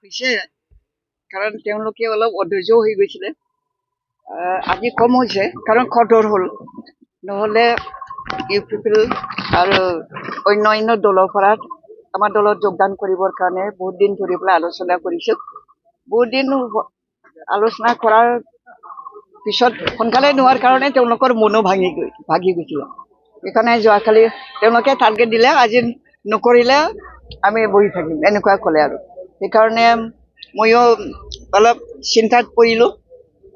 হৈছে কাৰণ তেওঁলোকে অলপ অধৈৰ্য হৈ গৈছিলে আজি কম হৈছে কাৰণ খতৰ হ'ল নহ'লে ইউ পিপল আৰু অন্য দলৰ পৰা আমাৰ দলত যোগদান কৰিবৰ কাৰণে বহুত দিন ধৰি পেলাই আলোচনা কৰিছোঁ বহুত দিন আলোচনা কৰাৰ পিছত সোনকালে নোহোৱাৰ কাৰণে তেওঁলোকৰ মনো ভাগি গৈছিলে সেইকাৰণে যোৱাকালি তেওঁলোকে টাৰ্গেট দিলে আজি নকৰিলে আমি বহি থাকিম এনেকুৱা ক'লে আৰু সেইকাৰণে ময়ো অলপ চিন্তাত পৰিলোঁ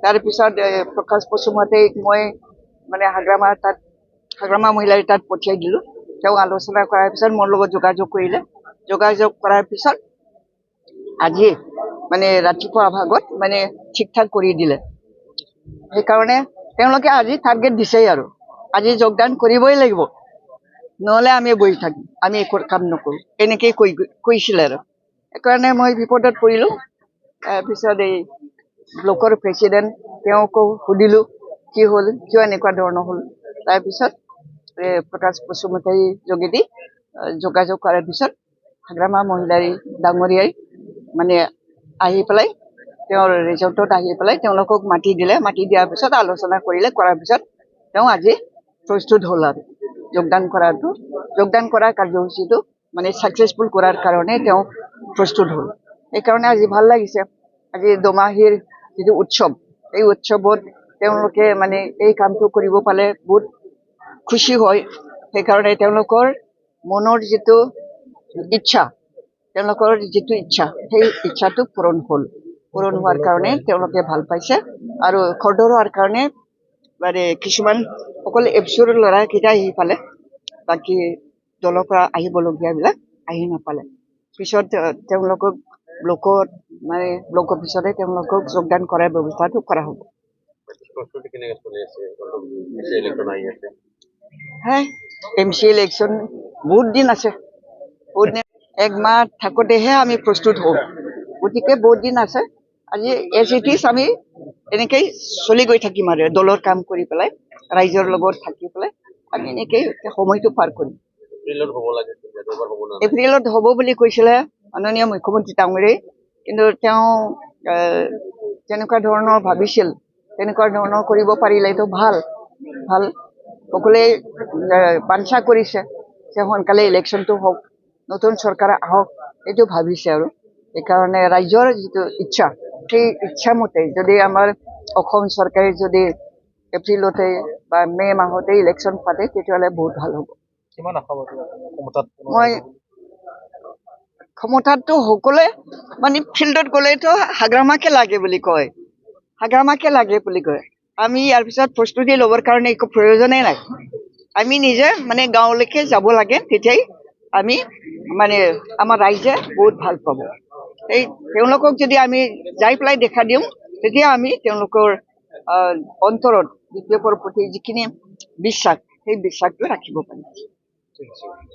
তাৰপিছত প্ৰকাশ বসুমতাৰীক মই মানে হাগ্ৰামা মহিলাৰ তাত পঠিয়াই দিলোঁ তেওঁ আলোচনা কৰাৰ পিছত মোৰ লগত যোগাযোগ কৰিলে যোগাযোগ কৰাৰ পিছত আজি মানে ৰাতিপুৱা ভাগত মানে ঠিক ঠাক কৰি দিলে সেইকাৰণে তেওঁলোকে আজি টাৰ্গেট দিছেই আৰু আজি যোগদান কৰিবই লাগিব নহ'লে আমি বহি থাকিম আমি একো কাম নকৰোঁ এনেকেই কৈছিলে আৰু সেইকাৰণে মই বিপদত পৰিলোঁ তাৰপিছত এই ব্লকৰ প্ৰেচিডেণ্ট তেওঁকো সুধিলোঁ কি হ'ল কিয় এনেকুৱা ধৰণৰ হ'ল তাৰপিছত প্ৰকাশ বসুমতাৰীৰ যোগেদি যোগাযোগ কৰাৰ পিছত হাগ্ৰামা মহিলাৰী ডাঙৰীয়াই মানে আহি পেলাই তেওঁৰ ৰিজৰ্টত আহি পেলাই তেওঁলোকক মাতি দিয়াৰ পিছত আলোচনা কৰাৰ পিছত তেওঁ আজি প্ৰস্তুত হ'ল আৰু যোগদান কৰা কাৰ্যসূচীটো মানে ছাকচেছফুল কৰাৰ কাৰণে তেওঁ প্ৰস্তুত হ'ল সেইকাৰণে আজি ভাল লাগিছে আজি দোমাহীৰ যিটো উৎসৱ এই উৎসৱত তেওঁলোকে মানে এই কামটো কৰিব পালে বহুত খুশি হয় সেইকাৰণে তেওঁলোকৰ মনৰ যিটো ইচ্ছা সেই ইচ্ছাটো পূৰণ হোৱাৰ কাৰণে তেওঁলোকে ভাল পাইছে আৰু খৰধৰ হোৱাৰ কাৰণে মানে কিছুমান অকল এপচুৰ ল'ৰাকেইটা আহি পালে বাকী দলৰ পৰা আহিবলগীয়াবিলাক আহি নাপালে পিছত তেওঁলোকক ব্লক অফিচতে তেওঁলোকক যোগদান কৰাৰ ব্যৱস্থাটো কৰা হ'ব MC ইলেকশ্যন বহুত দিন আছে একমাহ থাকোঁতেহে আমি প্ৰস্তুত হওঁ গতিকে বহুত দিন আছে আজি এজ ইট ইজ আমি এনেকেই চলি গৈ থাকিম আৰু দলৰ কাম কৰি পেলাই ৰাইজৰ লগত থাকি পেলাই আমি এনেকেই সময়টো পাৰ কৰিম এপ্ৰিলত হ'ব বুলি কৈছিলে মাননীয় মুখ্যমন্ত্ৰী ডাঙৰীয়াই কিন্তু তেওঁ তেনেকুৱা ধৰণৰ ভাবিছিল তেনেকুৱা ধৰণৰ কৰিব পাৰিলেতো ভাল সকলোৱে বাঞ্ছা কৰিছে যে সোনকালে ইলেকশ্যনটো হওক নতুন চৰকাৰ আহক এইটো ভাবিছে আৰু সেইকাৰণে ৰাইজৰ যিটো ইচ্ছা সেই ইচ্ছামতে যদি আমাৰ অসম চৰকাৰে যদি এপ্ৰিলতে বা মে মাহতে ইলেকশ্যন পাতে তেতিয়াহ'লে বহুত ভাল হ'ব মই ক্ষমতাটো সকলোৱে মানে ফিল্ডত গ'লেতো হাগ্ৰামাকে লাগে বুলি কয় আমি ইয়াৰ পিছত প্ৰস্তুতি ল'বৰ কাৰণে একো প্ৰয়োজনেই নাই আমি নিজে মানে গাঁৱলৈকে যাব লাগে তেতিয়াই আমি মানে আমাৰ ৰাইজে বহুত ভাল পাব তেওঁলোকক যদি আমি যাই পেলাই দেখা দিওঁ তেতিয়া আমি তেওঁলোকৰ অন্তৰত বিপ্লৱৰ প্ৰতি যিখিনি বিশ্বাস সেই বিশ্বাসটো ৰাখিব পাৰিম